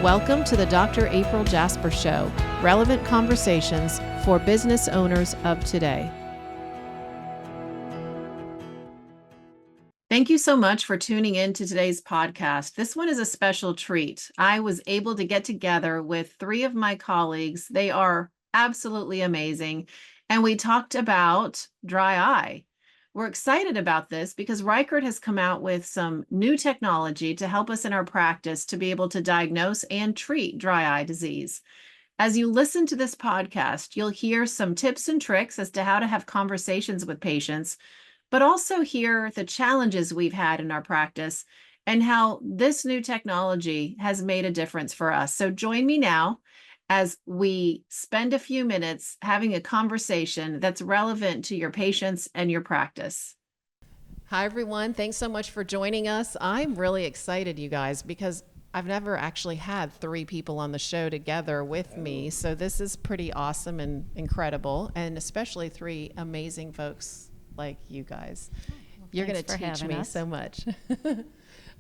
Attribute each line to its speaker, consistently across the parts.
Speaker 1: Welcome to the Dr. April Jasper Show, relevant conversations for business owners of today. Thank you so much for tuning in to today's podcast. This one is a special treat. I was able to get together with three of my colleagues. They are absolutely amazing. And we talked about dry eye. We're excited about this because Reichert has come out with some new technology to help us in our practice to be able to diagnose and treat dry eye disease. As you listen to this podcast, you'll hear some tips and tricks as to how to have conversations with patients, but also hear the challenges we've had in our practice and how this new technology has made a difference for us. So join me now as we spend a few minutes having a conversation that's relevant to your patients and your practice. Hi, everyone. Thanks so much for joining us. I'm really excited, you guys, because I've never actually had three people on the show together with me. So this is pretty awesome and incredible, and especially three amazing folks like you guys. Well, you're going to teach me so much.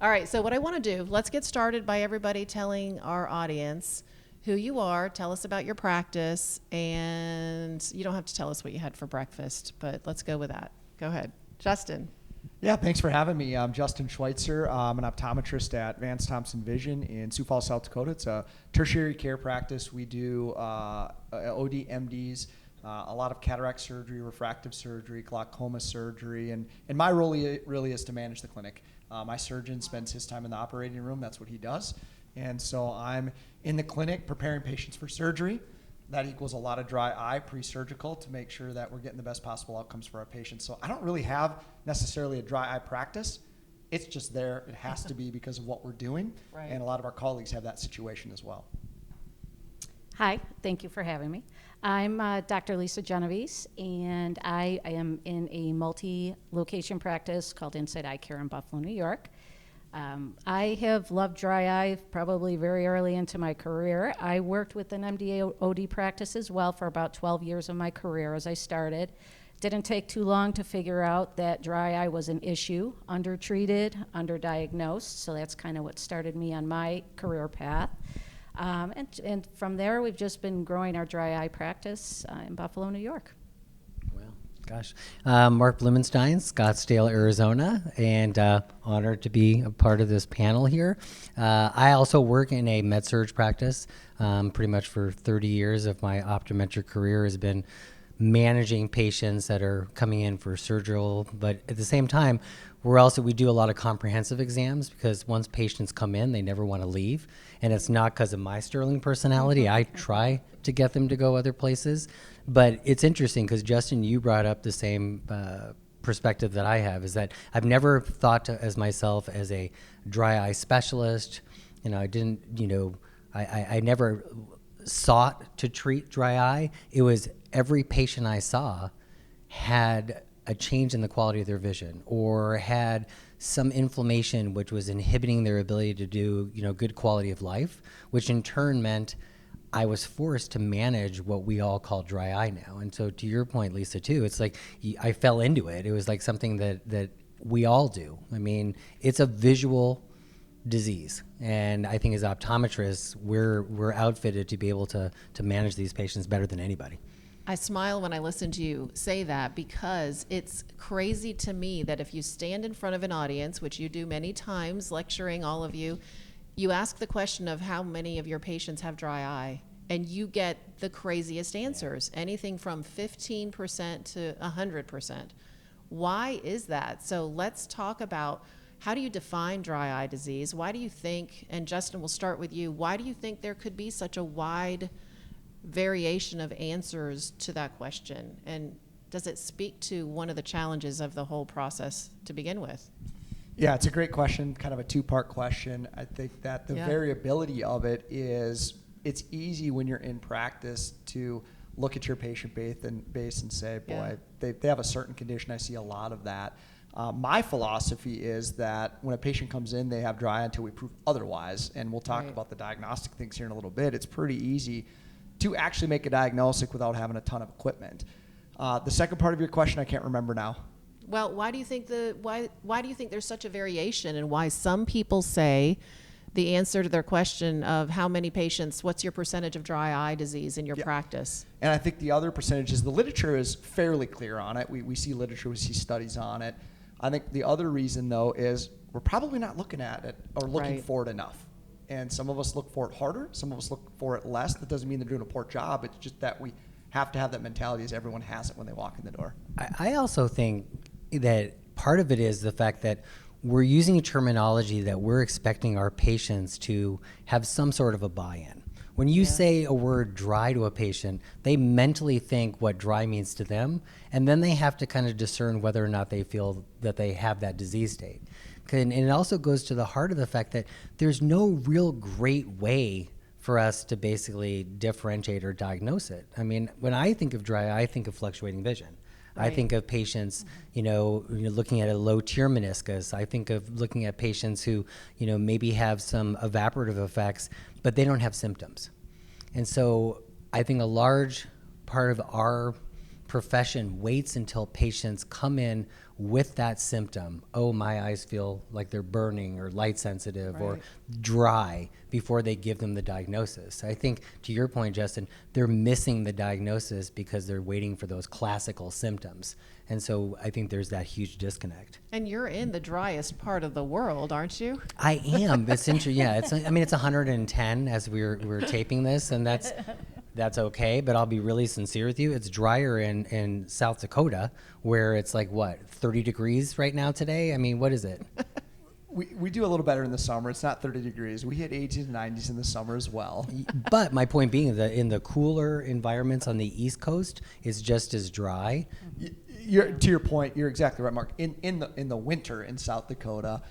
Speaker 1: All right. So what I want to do, let's get started by everybody telling our audience who you are. Tell us about your practice, and you don't have to tell us what you had for breakfast, but let's go with that. Go ahead. Justin.
Speaker 2: Yeah, thanks for having me. I'm Justin Schweitzer. I'm an optometrist at Vance Thompson Vision in Sioux Falls, South Dakota. It's a tertiary care practice. We do OD, MDs, a lot of cataract surgery, refractive surgery, glaucoma surgery, and my role really is to manage the clinic. My surgeon spends his time in the operating room. That's what he does. And so I'm in the clinic preparing patients for surgery. That equals a lot of dry eye pre-surgical to make sure that we're getting the best possible outcomes for our patients. So I don't really have necessarily a dry eye practice. It's just there. It has to be because of what we're doing. Right. And a lot of our colleagues have that situation as well.
Speaker 3: Hi, thank you for having me. I'm Dr. Lisa Genovese, and I am in a multi-location practice called Inside Eye Care in Buffalo, New York. I have loved dry eye probably very early into my career. I worked with an MD OD practice as well for about 12 years of my career as I started. Didn't take too long to figure out that dry eye was an issue, undertreated, underdiagnosed, so that's kind of what started me on my career path. And from there, we've just been growing our dry eye practice in Buffalo, New York.
Speaker 4: Gosh. Marc Bloomenstein, Scottsdale, Arizona, and honored to be a part of this panel here. I also work in a med-surg practice. Pretty much for 30 years of my optometric career has been managing patients that are coming in for surgical, but at the same time, we do a lot of comprehensive exams because once patients come in, they never want to leave. And it's not because of my sterling personality. I try to get them to go other places. But it's interesting because, Justin, you brought up the same perspective that I have, is that I've never thought as myself as a dry eye specialist. I never sought to treat dry eye. It was every patient I saw had a change in the quality of their vision or had some inflammation which was inhibiting their ability to do, good quality of life, which in turn meant I was forced to manage what we all call dry eye now. And so to your point, Lisa, too, it's like I fell into it. It was like something that we all do. I mean, it's a visual disease. And I think as optometrists, we're outfitted to be able to manage these patients better than anybody.
Speaker 1: I smile when I listen to you say that because it's crazy to me that if you stand in front of an audience, which you do many times, lecturing all of you, you ask the question of how many of your patients have dry eye, and you get the craziest answers, anything from 15% to 100%. Why is that? So let's talk about, how do you define dry eye disease? Why do you think, and Justin, we'll start with you, why do you think there could be such a wide variation of answers to that question? And does it speak to one of the challenges of the whole process to begin with?
Speaker 2: Yeah, it's a great question, kind of a two-part question. I think that the variability of it is, it's easy when you're in practice to look at your patient base and say, boy, they have a certain condition. I see a lot of that. My philosophy is that when a patient comes in, they have dry eye until we prove otherwise. And we'll talk about the diagnostic things here in a little bit. It's pretty easy to actually make a diagnostic without having a ton of equipment. The second part of your question, I can't remember now.
Speaker 1: Well, why do you think there's such a variation, and why some people say the answer to their question of how many patients, what's your percentage of dry eye disease in your practice?
Speaker 2: And I think the other percentage is the literature is fairly clear on it. We see literature, we see studies on it. I think the other reason, though, is we're probably not looking at it or looking for it enough. And some of us look for it harder. Some of us look for it less. That doesn't mean they're doing a poor job. It's just that we have to have that mentality as everyone has it when they walk in the door.
Speaker 4: I also think that part of it is the fact that we're using a terminology that we're expecting our patients to have some sort of a buy-in. When you say a word dry to a patient, they mentally think what dry means to them, and then they have to kind of discern whether or not they feel that they have that disease state. And it also goes to the heart of the fact that there's no real great way for us to basically differentiate or diagnose it. I mean, when I think of dry eye, I think of fluctuating vision. I think of patients, looking at a low tear meniscus. I think of looking at patients who, maybe have some evaporative effects, but they don't have symptoms. And so I think a large part of our profession waits until patients come in with that symptom. Oh, my eyes feel like they're burning or light sensitive or dry before they give them the diagnosis. I think, to your point, Justin, they're missing the diagnosis because they're waiting for those classical symptoms. And so I think there's that huge disconnect.
Speaker 1: And you're in the driest part of the world, aren't you?
Speaker 4: I am. It's interesting. Yeah, it's 110 as we're taping this, and that's okay, but I'll be really sincere with you. It's drier in South Dakota, where it's like, 30 degrees right now today? I mean, what is it?
Speaker 2: We do a little better in the summer. It's not 30 degrees. We hit 80s and 90s in the summer as well.
Speaker 4: But my point being that in the cooler environments on the East Coast, it's just as dry.
Speaker 2: To your point, you're exactly right, Mark. In the winter in South Dakota,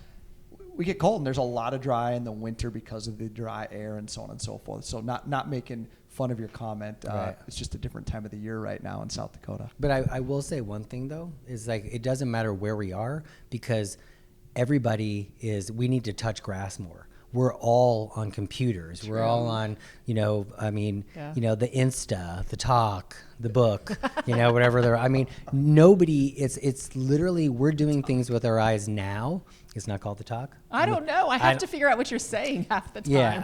Speaker 2: we get cold, and there's a lot of dry in the winter because of the dry air and so on and so forth. So not making fun of your comment. It's just a different time of the year right now in South Dakota.
Speaker 4: But I will say one thing, though, is like it doesn't matter where we are because we need to touch grass more. We're all on computers. True. We're all on, the Insta, the talk, the book, whatever nobody, it's literally, we're doing things with our eyes now. It's not called the talk.
Speaker 1: I don't know. I have to figure out what you're saying half the time.
Speaker 4: Yeah,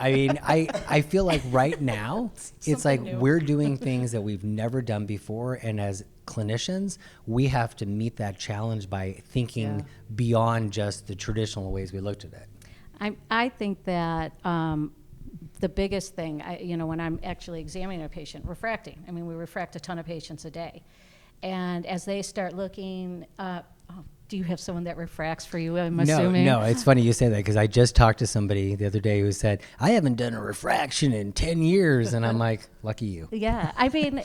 Speaker 4: I feel like right now, it's like new. We're doing things that we've never done before. And as clinicians, we have to meet that challenge by thinking beyond just the traditional ways we looked at it.
Speaker 3: I think that the biggest thing, when I'm actually examining a patient, refracting. I mean, we refract a ton of patients a day. And as they start looking, do you have someone that refracts for you, I'm assuming?
Speaker 4: No, it's funny you say that because I just talked to somebody the other day who said, I haven't done a refraction in 10 years. And I'm like, lucky you.
Speaker 3: Yeah, I mean,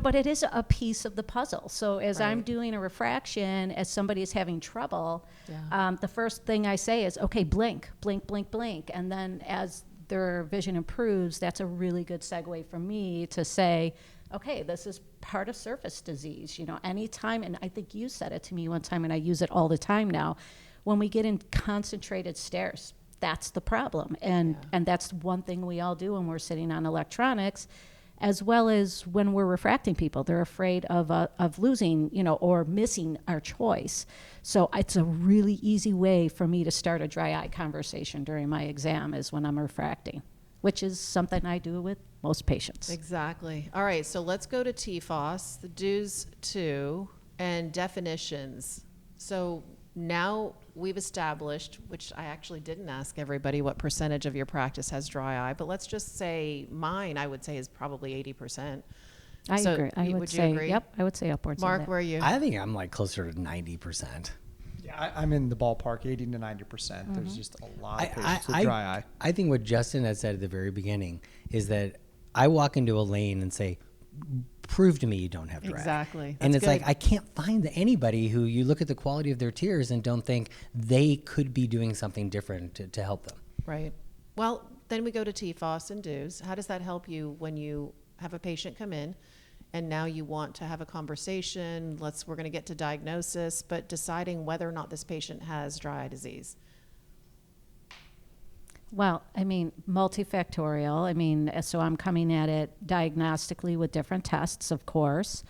Speaker 3: but it is a piece of the puzzle. So as I'm doing a refraction, as somebody is having trouble, the first thing I say is, okay, blink, blink, blink, blink. And then as their vision improves, that's a really good segue for me to say, okay, this is part of surface disease. Anytime, and I think you said it to me one time, and I use it all the time now, when we get in concentrated stares, that's the problem. And that's one thing we all do when we're sitting on electronics, as well as when we're refracting people. They're afraid of losing, or missing our choice. So it's a really easy way for me to start a dry eye conversation during my exam is when I'm refracting, which is something I do with most patients.
Speaker 1: Exactly. All right, so let's go to TFOS, the DEWS 2, and definitions. So now we've established, which I actually didn't ask everybody what percentage of your practice has dry eye, but let's just say mine, I would say, is probably 80%.
Speaker 3: I agree. Would you agree? Yep, I would say upwards.
Speaker 1: Mark, where are you?
Speaker 4: I think I'm like closer to 90%.
Speaker 2: I'm in the ballpark, 80 to 90%. Mm-hmm. There's just a lot of patients with dry eye.
Speaker 4: I think what Justin had said at the very beginning is that I walk into a lane and say, prove to me you don't have dry eye.
Speaker 1: Exactly.
Speaker 4: And
Speaker 1: That's
Speaker 4: it's
Speaker 1: good.
Speaker 4: like, I can't find anybody who you look at the quality of their tears and don't think they could be doing something different to help them.
Speaker 1: Right. Well, then we go to TFOS and DEWS. How does that help you when you have a patient come in and now you want to have a conversation? We're going to get to diagnosis, but deciding whether or not this patient has dry eye disease.
Speaker 3: Well, I mean, multifactorial. I mean, so I'm coming at it diagnostically with different tests, of course.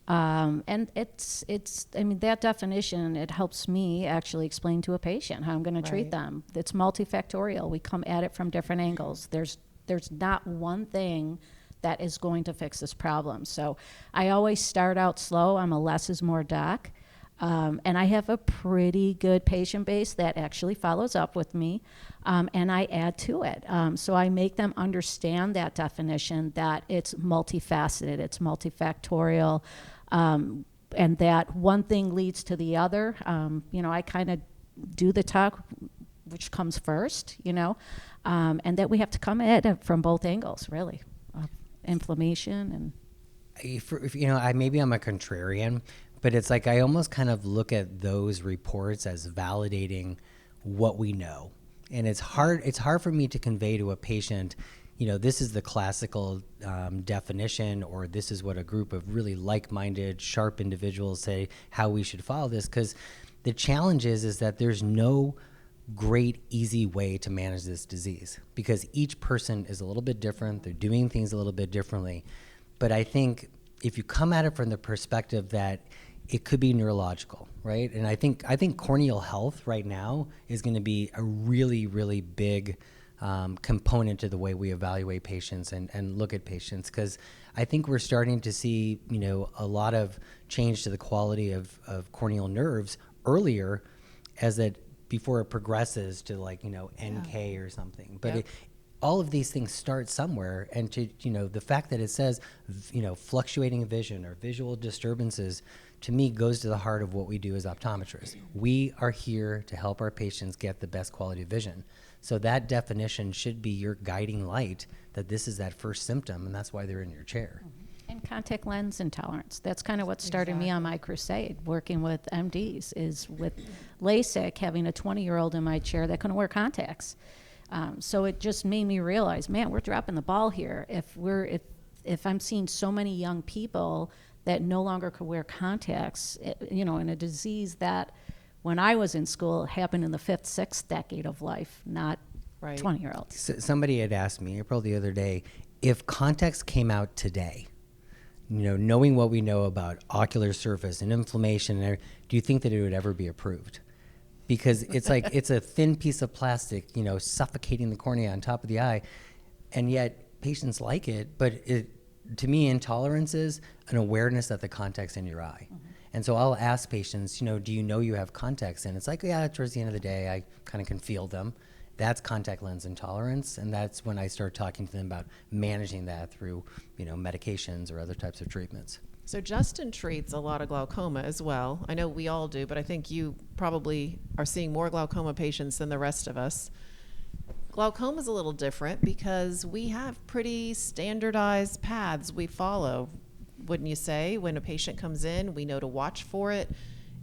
Speaker 3: And I mean, that definition, it helps me actually explain to a patient how I'm going to treat
Speaker 1: Right.
Speaker 3: them. It's multifactorial. We come at it from different angles. There's not one thing that is going to fix this problem. So I always start out slow. I'm a less is more doc. And I have a pretty good patient base that actually follows up with me, and I add to it. So I make them understand that definition, that it's multifaceted, it's multifactorial, and that one thing leads to the other. I kind of do the talk, which comes first, and that we have to come at it from both angles, really. Inflammation and...
Speaker 4: Maybe I'm a contrarian, but it's like I almost kind of look at those reports as validating what we know. And it's hard for me to convey to a patient, this is the classical definition, or this is what a group of really like-minded, sharp individuals say how we should follow this. Because the challenge is that there's no great, easy way to manage this disease, because each person is a little bit different. They're doing things a little bit differently. But I think if you come at it from the perspective that it could be neurological, right? And I think corneal health right now is going to be a really, really big component to the way we evaluate patients and look at patients, because I think we're starting to see, a lot of change to the quality of corneal nerves earlier, as that before it progresses to NK or something. But all of these things start somewhere, and the fact that it says, fluctuating vision or visual disturbances, to me goes to the heart of what we do as optometrists. We are here to help our patients get the best quality of vision. So that definition should be your guiding light, that this is that first symptom, and that's why they're in your chair.
Speaker 3: And contact lens intolerance. That's kind of what started me on my crusade, working with MDs, is with LASIK, having a 20-year-old in my chair that couldn't wear contacts. So it just made me realize, man, we're dropping the ball here. If I'm seeing so many young people that no longer could wear contacts, in a disease that when I was in school happened in the 5th, 6th decade of life, not 20-year-olds.
Speaker 4: So somebody had asked me, April, the other day, if contacts came out today, knowing what we know about ocular surface and inflammation, do you think that it would ever be approved? Because it's like it's a thin piece of plastic, suffocating the cornea on top of the eye, and yet patients like it. But to me, intolerance is an awareness that the contact's in your eye. Mm-hmm. And so I'll ask patients, do you know you have contacts in? It's like, yeah, towards the end of the day, I kind of can feel them. That's contact lens intolerance, and that's when I start talking to them about managing that through, medications or other types of treatments.
Speaker 1: So Justin treats a lot of glaucoma as well. I know we all do, but I think you probably are seeing more glaucoma patients than the rest of us. Glaucoma is a little different because we have pretty standardized paths we follow, wouldn't you say? When a patient comes in, we know to watch for it,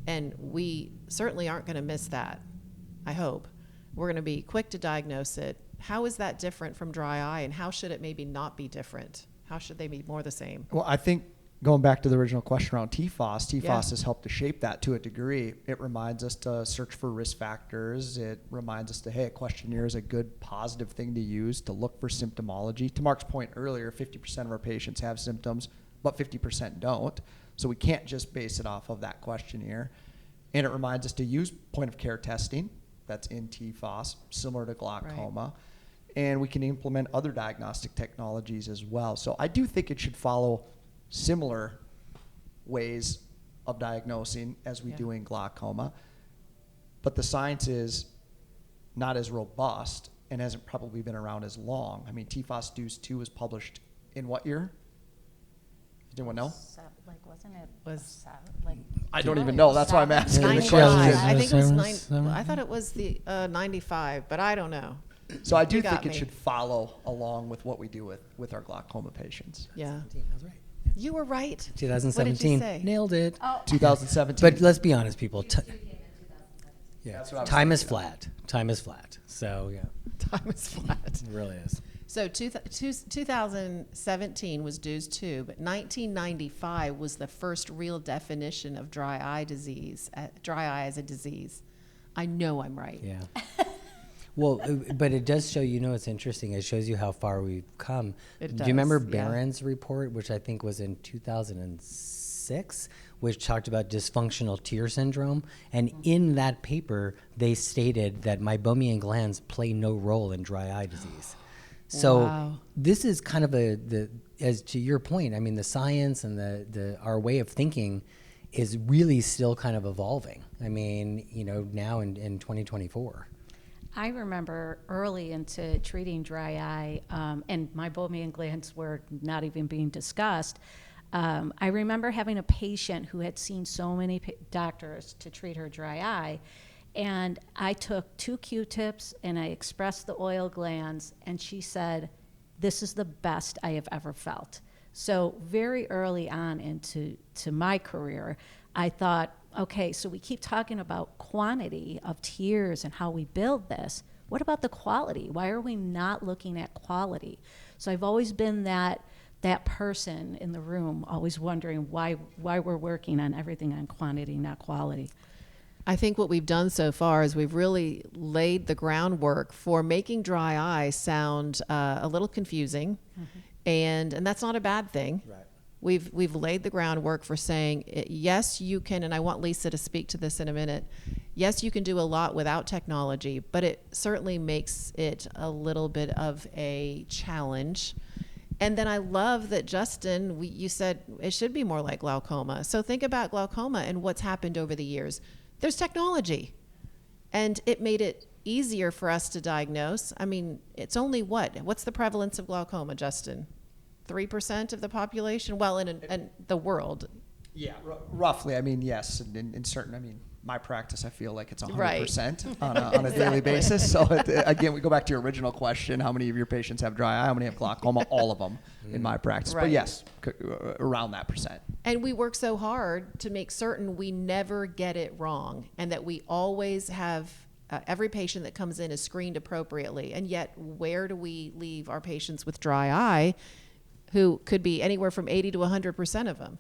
Speaker 1: and we certainly aren't going to miss that, I hope. We're going to be quick to diagnose it. How is that different from dry eye, and how should it maybe not be different? How should they be more the same?
Speaker 2: Well, I think going back to the original question around TFOS has helped to shape that to a degree. It reminds us to search for risk factors. It reminds us a questionnaire is a good positive thing to use to look for symptomology. To Mark's point earlier, 50% of our patients have symptoms, but 50% don't. So we can't just base it off of that questionnaire. And it reminds us to use point of care testing that's in TFOS, similar to glaucoma. Right. And we can implement other diagnostic technologies as well. So I do think it should follow similar ways of diagnosing as we do in glaucoma. But the science is not as robust and hasn't probably been around as long. I mean, TFOS DUCE 2 was published in what year? Does anyone know? I don't even know. That's why I'm asking the question.
Speaker 1: I think it was I thought it was the 95, but I don't know.
Speaker 2: So I do think it should follow along with what we do with our glaucoma patients.
Speaker 1: Yeah.
Speaker 4: That's right.
Speaker 1: You were right.
Speaker 4: 2017.
Speaker 1: What did you say?
Speaker 4: Nailed it.
Speaker 1: Oh.
Speaker 2: 2017.
Speaker 4: But let's be honest, people.
Speaker 2: Yeah, that's what I was
Speaker 4: time is flat. Time is flat. So, yeah.
Speaker 1: Time is flat.
Speaker 4: It really is.
Speaker 1: So 2017 was DUCE 2, but 1995 was the first real definition of dry eye as a disease. I know I'm right.
Speaker 4: Yeah. Well, but it does show, it's interesting. It shows you how far we've come.
Speaker 1: It
Speaker 4: Do
Speaker 1: does,
Speaker 4: you remember
Speaker 1: yeah.
Speaker 4: Barron's report, which I think was in 2006? 2006, which talked about dysfunctional tear syndrome. And in that paper, they stated that meibomian glands play no role in dry eye disease. So
Speaker 1: Wow.
Speaker 4: this is kind of as to your point, I mean, the science and our way of thinking is really still kind of evolving. I mean, now in 2024.
Speaker 3: I remember early into treating dry eye, and meibomian glands were not even being discussed. I remember having a patient who had seen so many doctors to treat her dry eye, and I took 2 Q-tips and I expressed the oil glands, and she said, "This is the best I have ever felt." So very early on into my career, I thought, okay, so we keep talking about quantity of tears and how we build this. What about the quality? Why are we not looking at quality? So I've always been that person in the room, always wondering why we're working on everything on quantity, not quality.
Speaker 1: I think what we've done so far is we've really laid the groundwork for making dry eye sound a little confusing, and that's not a bad thing.
Speaker 4: Right.
Speaker 1: We've laid the groundwork for saying, yes, you can, and I want Lisa to speak to this in a minute. Yes, you can do a lot without technology, but it certainly makes it a little bit of a challenge. And then I love that, Justin, you said it should be more like glaucoma. So think about glaucoma and what's happened over the years. There's technology, and it made it easier for us to diagnose. I mean, it's only what's the prevalence of glaucoma, Justin? 3% of the population? Well, in the world.
Speaker 2: Yeah, roughly. I mean, yes, in certain, I mean, my practice, I feel like it's 100% on a daily basis. So again, we go back to your original question: how many of your patients have dry eye? How many have glaucoma? All of them in my practice.
Speaker 1: Right.
Speaker 2: But yes, around that percent.
Speaker 1: And we work so hard to make certain we never get it wrong, and that we always have every patient that comes in is screened appropriately. And yet, where do we leave our patients with dry eye, who could be anywhere from 80 to 100% of them?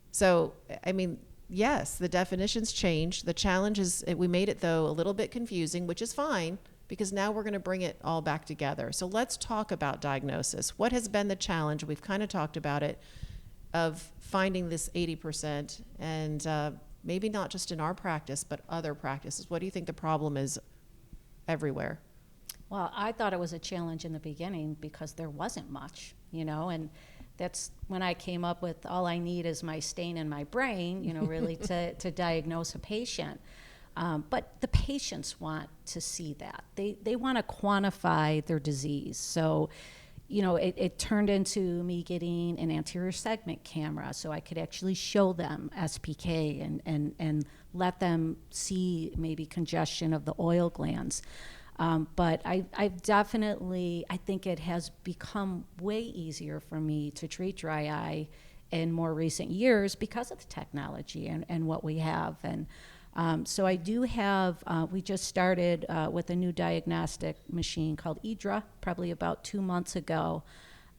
Speaker 1: So, I mean, yes, the definitions changed. The challenge is, we made it, though, a little bit confusing, which is fine, because now we're going to bring it all back together. So let's talk about diagnosis. What has been the challenge? We've kind of talked about it, of finding this 80%, and maybe not just in our practice, but other practices. What do you think the problem is everywhere?
Speaker 3: Well, I thought it was a challenge in the beginning because there wasn't much, and that's when I came up with all I need is my stain in my brain, really to diagnose a patient. But the patients want to see that. They want to quantify their disease. So, it turned into me getting an anterior segment camera so I could actually show them SPK and let them see maybe congestion of the oil glands. But I've definitely, I think it has become way easier for me to treat dry eye in more recent years because of the technology and what we have. And so I do have, we just started with a new diagnostic machine called IDRA, probably about 2 months ago.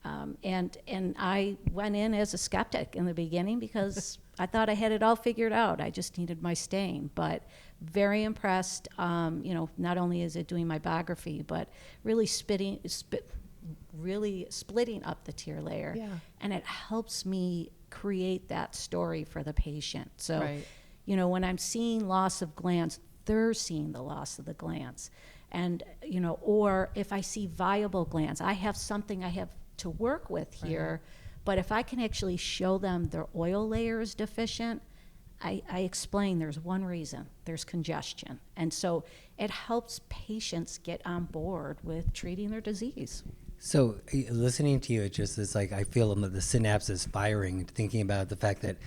Speaker 3: And I went in as a skeptic in the beginning because I thought I had it all figured out. I just needed my stain, but very impressed. Not only is it doing my biography, but really really splitting up the tear layer.
Speaker 1: Yeah.
Speaker 3: And it helps me create that story for the patient. So,
Speaker 1: Right.
Speaker 3: When I'm seeing loss of glands, they're seeing the loss of the glands. And, or if I see viable glands, I have something I have to work with here. But if I can actually show them their oil layer is deficient, I explain there's one reason, there's congestion. And so it helps patients get on board with treating their disease.
Speaker 4: So listening to you, it just is like I feel the synapses firing, thinking about the fact that,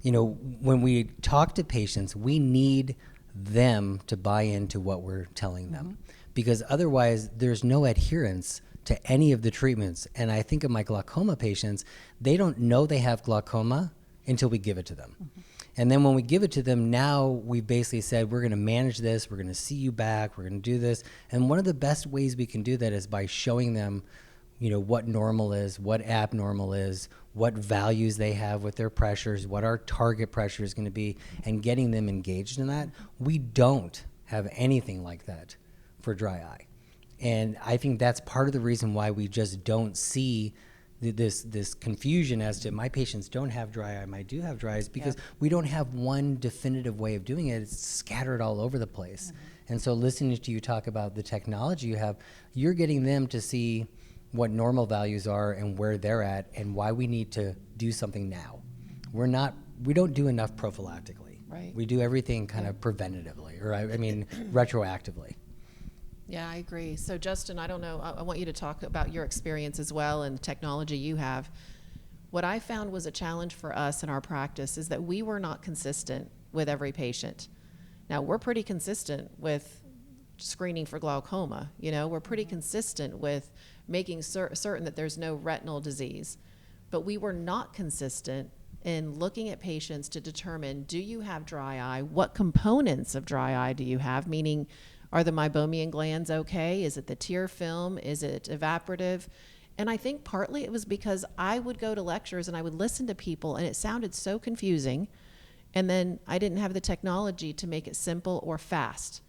Speaker 4: when we talk to patients, we need them to buy into what we're telling them, because otherwise there's no adherence to any of the treatments. And I think of my glaucoma patients, they don't know they have glaucoma until we give it to them. And then when we give it to them, now we basically said, we're going to manage this, we're going to see you back, we're going to do this. And one of the best ways we can do that is by showing them, what normal is, what abnormal is, what values they have with their pressures, what our target pressure is going to be, and getting them engaged in that. We don't have anything like that for dry eye. And I think that's part of the reason why we just don't see this confusion as to my patients don't have dry eye, I do have dry eyes, because we don't have one definitive way of doing it. It's scattered all over the place. And so listening to you talk about the technology you have, you're getting them to see what normal values are and where they're at and why we need to do something now. We don't do enough prophylactically.
Speaker 1: Right.
Speaker 4: We do everything kind of preventatively, or I mean, retroactively.
Speaker 1: Yeah, I agree. So Justin, I don't know, I want you to talk about your experience as well and the technology you have. What I found was a challenge for us in our practice is that we were not consistent with every patient. Now, we're pretty consistent with screening for glaucoma. You know, we're pretty consistent with making certain that there's no retinal disease. But we were not consistent in looking at patients to determine, do you have dry eye? What components of dry eye do you have? Meaning, are the meibomian glands okay? Is it the tear film? Is it evaporative? And I think partly it was because I would go to lectures and I would listen to people and it sounded so confusing. And then I didn't have the technology to make it simple or fast.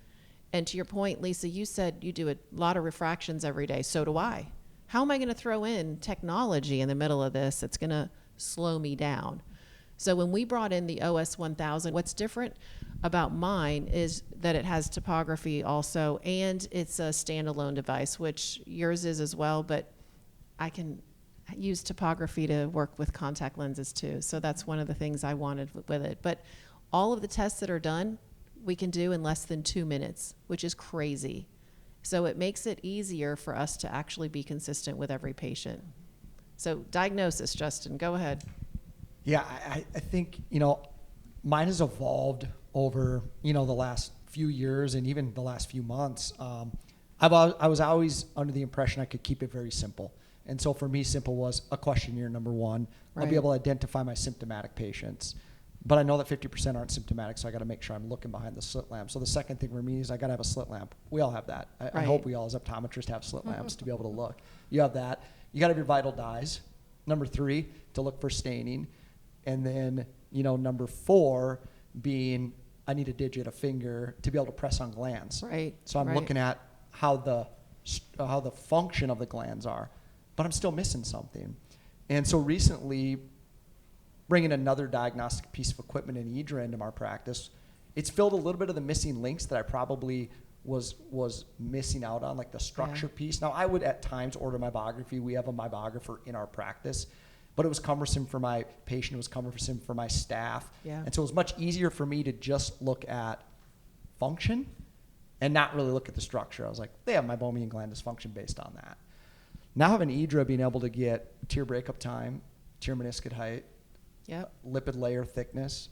Speaker 1: And to your point, Lisa, you said you do a lot of refractions every day. So do I. How am I going to throw in technology in the middle of this that's going to slow me down? So when we brought in the OS 1000, what's different about mine is that it has topography also, and it's a standalone device, which yours is as well, but I can use topography to work with contact lenses too. So that's one of the things I wanted with it. But all of the tests that are done, we can do in less than 2 minutes, which is crazy. So it makes it easier for us to actually be consistent with every patient. So diagnosis, Justin, go ahead.
Speaker 2: Yeah, I think, mine has evolved over, the last few years and even the last few months. I was always under the impression I could keep it very simple. And so for me, simple was a questionnaire, number one. I'll be able to identify my symptomatic patients. But I know that 50% aren't symptomatic, so I got to make sure I'm looking behind the slit lamp. So the second thing for me is I got to have a slit lamp. We all have that. I hope we all as optometrists have slit lamps to be able to look. You have that. You got to have your vital dyes. Number 3, to look for staining. And then, number 4 being I need a digit, a finger, to be able to press on glands.
Speaker 1: Right.
Speaker 2: So I'm looking at how the function of the glands are, but I'm still missing something. And so recently, bringing another diagnostic piece of equipment in EDRA into our practice, it's filled a little bit of the missing links that I probably was missing out on, like the structure piece. Now, I would at times order meibography. We have a meibographer in our practice, but it was cumbersome for my patient. It was cumbersome for my staff.
Speaker 1: Yeah. And
Speaker 2: so it was much easier for me to just look at function and not really look at the structure. I was like, they have meibomian gland dysfunction based on that. Now having EDRA, being able to get tear breakup time, tear meniscus height, lipid layer thickness,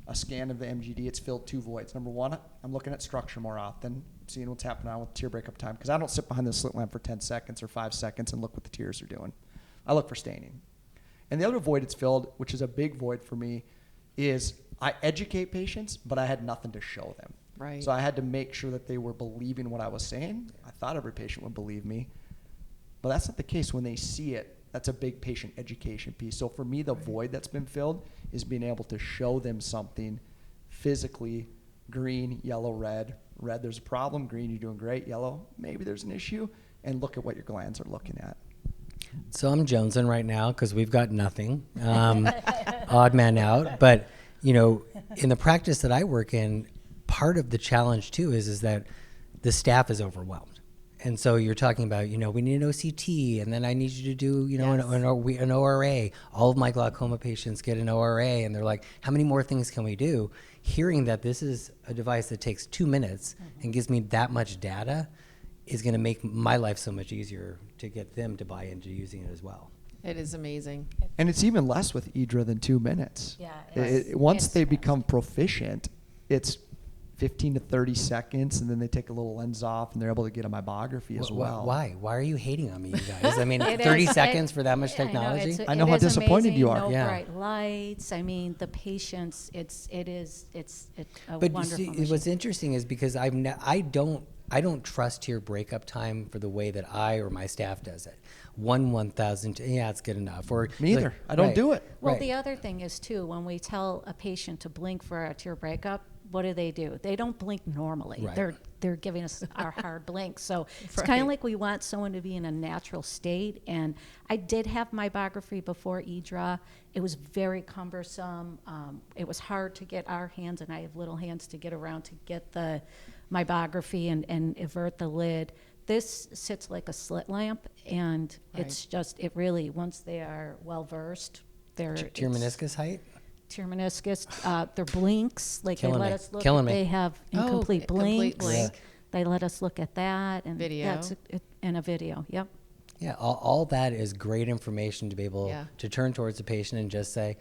Speaker 2: a scan of the MGD, it's filled 2 voids. Number 1, I'm looking at structure more often, seeing what's happening on with tear breakup time, because I don't sit behind the slit lamp for 10 seconds or 5 seconds and look what the tears are doing. I look for staining. And the other void it's filled, which is a big void for me, is I educate patients, but I had nothing to show them.
Speaker 1: Right.
Speaker 2: So I had to make sure that they were believing what I was saying. I thought every patient would believe me, but that's not the case. When they see it, that's a big patient education piece. So for me, the void that's been filled is being able to show them something physically: green, yellow, red. Red, there's a problem. Green, you're doing great. Yellow, maybe there's an issue. And look at what your glands are looking at.
Speaker 4: So I'm jonesing right now because we've got nothing. Odd man out. But, in the practice that I work in, part of the challenge too is that the staff is overwhelmed. And so you're talking about, we need an OCT, and then I need you to do, an ORA. All of my glaucoma patients get an ORA, and they're like, how many more things can we do? Hearing that this is a device that takes 2 minutes and gives me that much data is going to make my life so much easier to get them to buy into using it as well.
Speaker 1: It is amazing.
Speaker 2: And it's even less with EDRA than 2 minutes.
Speaker 3: Yeah.
Speaker 2: Once they become proficient, it's 15 to 30 seconds, and then they take a little lens off, and they're able to get a meibography as well.
Speaker 4: Why? Why are you hating on me, you guys? I mean, 30 seconds for that much technology?
Speaker 2: I know how disappointed you are.
Speaker 3: No bright lights. I mean, the patients. It's a
Speaker 4: but
Speaker 3: wonderful
Speaker 4: you see,
Speaker 3: machine.
Speaker 4: what's interesting is because I don't trust tear breakup time for the way that I or my staff does it. 1/1000, yeah, it's good enough. Or
Speaker 2: me either. I don't do it.
Speaker 3: Well, the other thing is too, when we tell a patient to blink for a tear breakup, what do? They don't blink normally.
Speaker 4: Right.
Speaker 3: they're giving us our hard blink. So it's
Speaker 1: Right.
Speaker 3: kind of like we want someone to be in a natural state. And I did have mybography before eDraw. It was very cumbersome. It was hard to get our hands, and I have little hands, to get around to get the mybography and invert the lid. This sits like a slit lamp, and it's just, it really, once they are well versed, they're
Speaker 4: To your meniscus height?
Speaker 3: to your meniscus, their blinks, like
Speaker 4: Killing
Speaker 3: they let
Speaker 4: me.
Speaker 3: us look
Speaker 4: Killing
Speaker 3: at,
Speaker 4: me.
Speaker 3: they have incomplete
Speaker 1: complete
Speaker 3: blinks.
Speaker 1: blink.
Speaker 3: They let us look at that, and
Speaker 1: Video.
Speaker 3: that's it, and a video. Yep.
Speaker 4: Yeah, all that is great information to be able
Speaker 1: Yeah.
Speaker 4: to turn towards the patient and just say,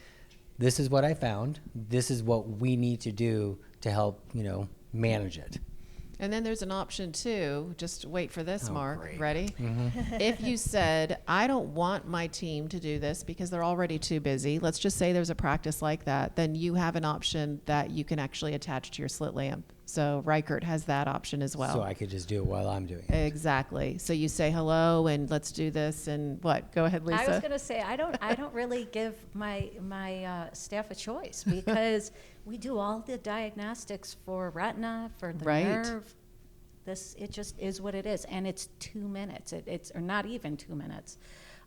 Speaker 4: this is what I found. This is what we need to do to help, manage it.
Speaker 1: And then there's an option too. Just wait for this,
Speaker 4: Oh,
Speaker 1: Mark.
Speaker 4: great.
Speaker 1: Ready? If you said, I don't want my team to do this because they're already too busy, let's just say there's a practice like that, then you have an option that you can actually attach to your slit lamp. So Reichert has that option as well.
Speaker 4: So I could just do it while I'm doing it.
Speaker 1: Exactly. So you say hello and let's do this and what? Go ahead, Lisa.
Speaker 3: I was gonna say I don't really give my staff a choice, because we do all the diagnostics for retina, for the
Speaker 1: Right.
Speaker 3: nerve. It just is what it is, and it's 2 minutes. It's or not even 2 minutes,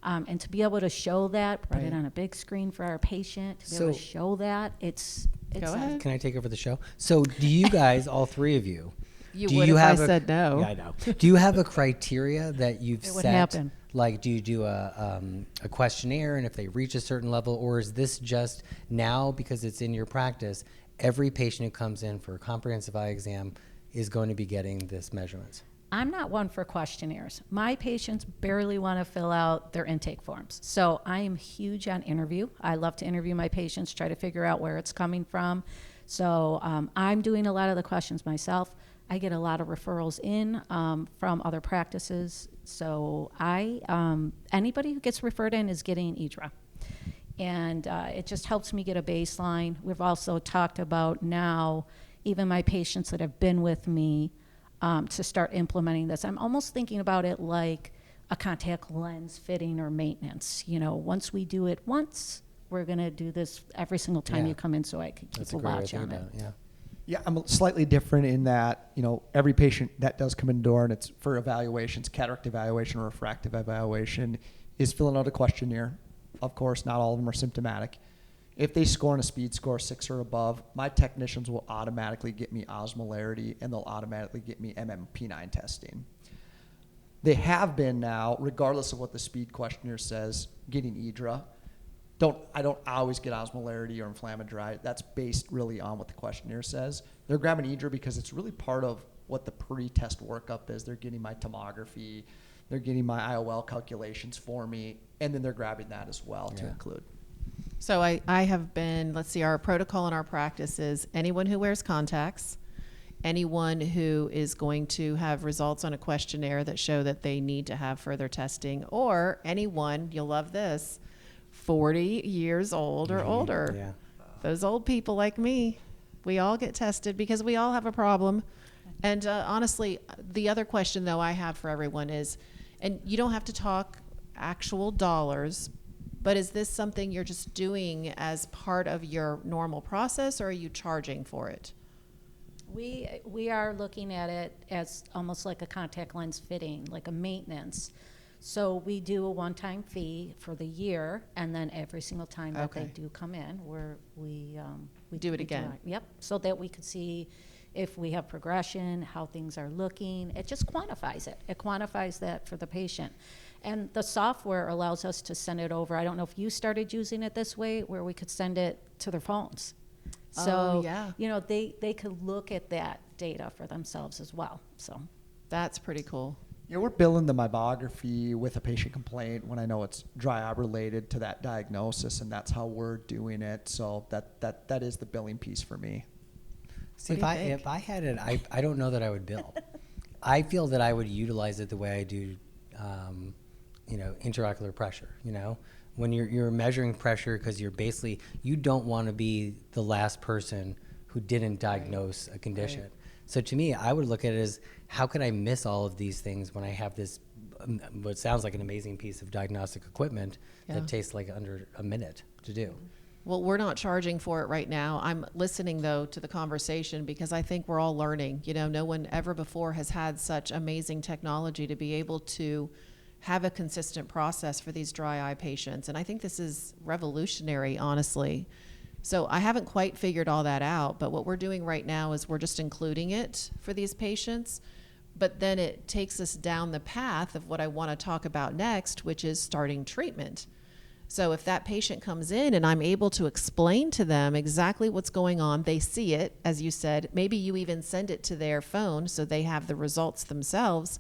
Speaker 3: and to be able to show that, put
Speaker 1: Right.
Speaker 3: it on a big screen for our patient, to be able to
Speaker 4: So-
Speaker 3: show that, it's
Speaker 1: Go ahead.
Speaker 4: Can I take over the show? So do you guys, all three of you,
Speaker 1: You
Speaker 4: do
Speaker 1: would
Speaker 4: you
Speaker 1: if I
Speaker 4: have
Speaker 1: said no.
Speaker 4: Yeah, I know. Do you have a criteria that you've
Speaker 3: It
Speaker 4: set?
Speaker 3: would happen.
Speaker 4: Like, do you do a questionnaire, and if they reach a certain level, or is this just now because it's in your practice, every patient who comes in for a comprehensive eye exam is going to be getting this measurements?
Speaker 3: I'm not one for questionnaires. My patients barely want to fill out their intake forms. So I am huge on interview. I love to interview my patients, try to figure out where it's coming from. So I'm doing a lot of the questions myself. I get a lot of referrals in from other practices. So anybody who gets referred in is getting eDraw. And it just helps me get a baseline. We've also talked about now, even my patients that have been with me, to start implementing this. I'm almost thinking about it like a contact lens fitting or maintenance. Once we do it once, we're going to do this every single time
Speaker 4: Yeah.
Speaker 3: you come in, so I can keep
Speaker 4: That's
Speaker 3: a
Speaker 4: a great way to
Speaker 3: watch
Speaker 4: think
Speaker 3: on it.
Speaker 4: about it. Yeah.
Speaker 2: Yeah, I'm slightly different in that, every patient that does come in the door and it's for evaluations, cataract evaluation or refractive evaluation, is filling out a questionnaire. Of course, not all of them are symptomatic. If they score on a speed score 6 or above, my technicians will automatically get me osmolarity and they'll automatically get me MMP9 testing. They have been now, regardless of what the speed questionnaire says, getting eDraw. I don't always get osmolarity or inflammatory. That's based really on what the questionnaire says. They're grabbing eDraw because it's really part of what the pre-test workup is. They're getting my tomography, they're getting my IOL calculations for me, and then they're grabbing that as well to
Speaker 4: Yeah.
Speaker 2: include.
Speaker 1: So I have been, let's see, our protocol in our practice is anyone who wears contacts, anyone who is going to have results on a questionnaire that show that they need to have further testing, or anyone, you'll love this, 40 years old or older.
Speaker 4: Yeah.
Speaker 1: Those old people like me, we all get tested because we all have a problem. And honestly, the other question though I have for everyone is, and you don't have to talk actual dollars, but is this something you're just doing as part of your normal process, or are you charging for it?
Speaker 3: We are looking at it as almost like a contact lens fitting, like a maintenance. So we do a one-time fee for the year, and then every single time that they
Speaker 1: Okay.
Speaker 3: do come in, we
Speaker 1: Do it again.
Speaker 3: Yep, so that we could see if we have progression, how things are looking. It just quantifies it. It quantifies that for the patient. And the software allows us to send it over. I don't know if you started using it this way, where we could send it to their phones. So,
Speaker 1: Oh, yeah.
Speaker 3: they could look at that data for themselves as well, so.
Speaker 1: That's pretty cool.
Speaker 2: Yeah, we're billing the mybography with a patient complaint when I know it's dry eye related to that diagnosis, and that's how we're doing it. So that is the billing piece for me.
Speaker 4: See,
Speaker 1: What do you think?
Speaker 4: if I had it, I don't know that I would bill. I feel that I would utilize it the way I do, intraocular pressure. When you're measuring pressure, because you don't want to be the last person who didn't diagnose a condition.
Speaker 1: Right.
Speaker 4: So to me, I would look at it as, how could I miss all of these things when I have this, what sounds like an amazing piece of diagnostic equipment
Speaker 1: Yeah.
Speaker 4: that takes like under a minute to do?
Speaker 1: Well, we're not charging for it right now. I'm listening, though, to the conversation because I think we're all learning. You know, no one ever before has had such amazing technology to be able to have a consistent process for these dry eye patients. And I think this is revolutionary, honestly. So I haven't quite figured all that out, but what we're doing right now is we're just including it for these patients. But then it takes us down the path of what I want to talk about next, which is starting treatment. So if that patient comes in and I'm able to explain to them exactly what's going on, they see it, as you said, maybe you even send it to their phone so they have the results themselves.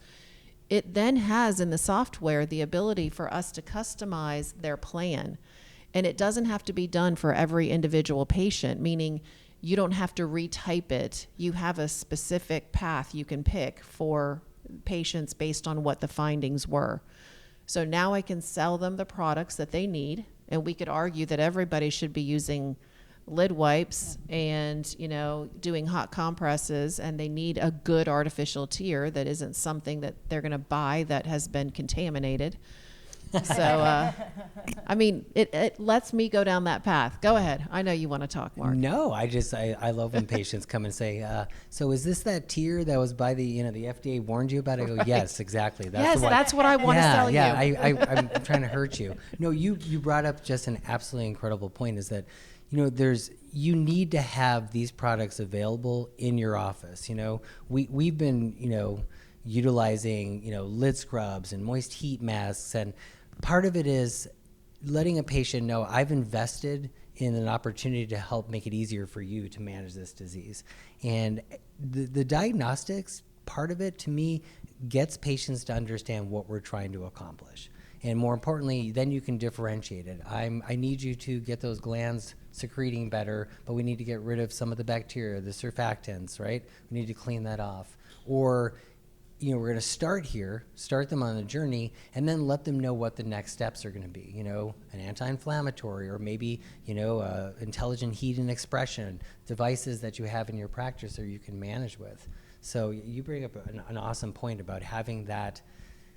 Speaker 1: It then has in the software the ability for us to customize their plan. And it doesn't have to be done for every individual patient, meaning you don't have to retype it. You have a specific path you can pick for patients based on what the findings were. So now I can sell them the products that they need, and we could argue that everybody should be using lid wipes and, you know, doing hot compresses, and they need a good artificial tear that isn't something that they're going to buy that has been contaminated. So, I mean, it lets me go down that path. Go ahead. I know you want to talk, Mark.
Speaker 4: No, I love when patients come and say, so is this that tier that was by the FDA warned you about? I go,
Speaker 1: Right.
Speaker 4: yes, exactly.
Speaker 1: That's what I want to sell you.
Speaker 4: I'm trying to hurt you. No, you brought up just an absolutely incredible point, is that, you know, you need to have these products available in your office. You know, we've been, you know, utilizing, you know, lid scrubs and moist heat masks, and part of it is letting a patient know I've invested in an opportunity to help make it easier for you to manage this disease. And the diagnostics part of it, to me, gets patients to understand what we're trying to accomplish. And more importantly, then you can differentiate it. I need you to get those glands secreting better, but we need to get rid of some of the bacteria, the surfactants, right? We need to clean that off. Or, you know, we're going to start them on the journey, and then let them know what the next steps are going to be. You know, an anti-inflammatory, or maybe, you know, intelligent heat and expression devices that you have in your practice or you can manage with. So you bring up an awesome point about having that,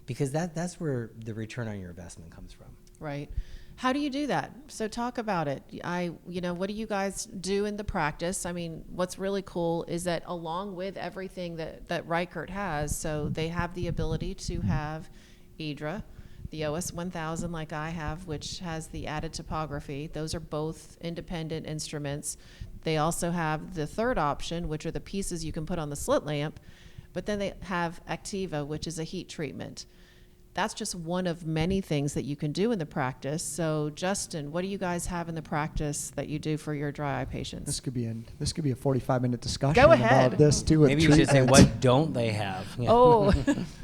Speaker 4: because that's where the return on your investment comes from.
Speaker 1: Right. How do you do that? So talk about it. What do you guys do in the practice? I mean, what's really cool is that along with everything that Reichert has, so they have the ability to have IDRA, the OS 1000 like I have, which has the added topography. Those are both independent instruments. They also have the third option, which are the pieces you can put on the slit lamp, but then they have Activa, which is a heat treatment. That's just one of many things that you can do in the practice. So, Justin, what do you guys have in the practice that you do for your dry eye patients?
Speaker 2: This could be a 45-minute discussion
Speaker 1: Go ahead.
Speaker 2: about this too.
Speaker 4: Maybe you should say, what don't they have? Yeah.
Speaker 1: Oh,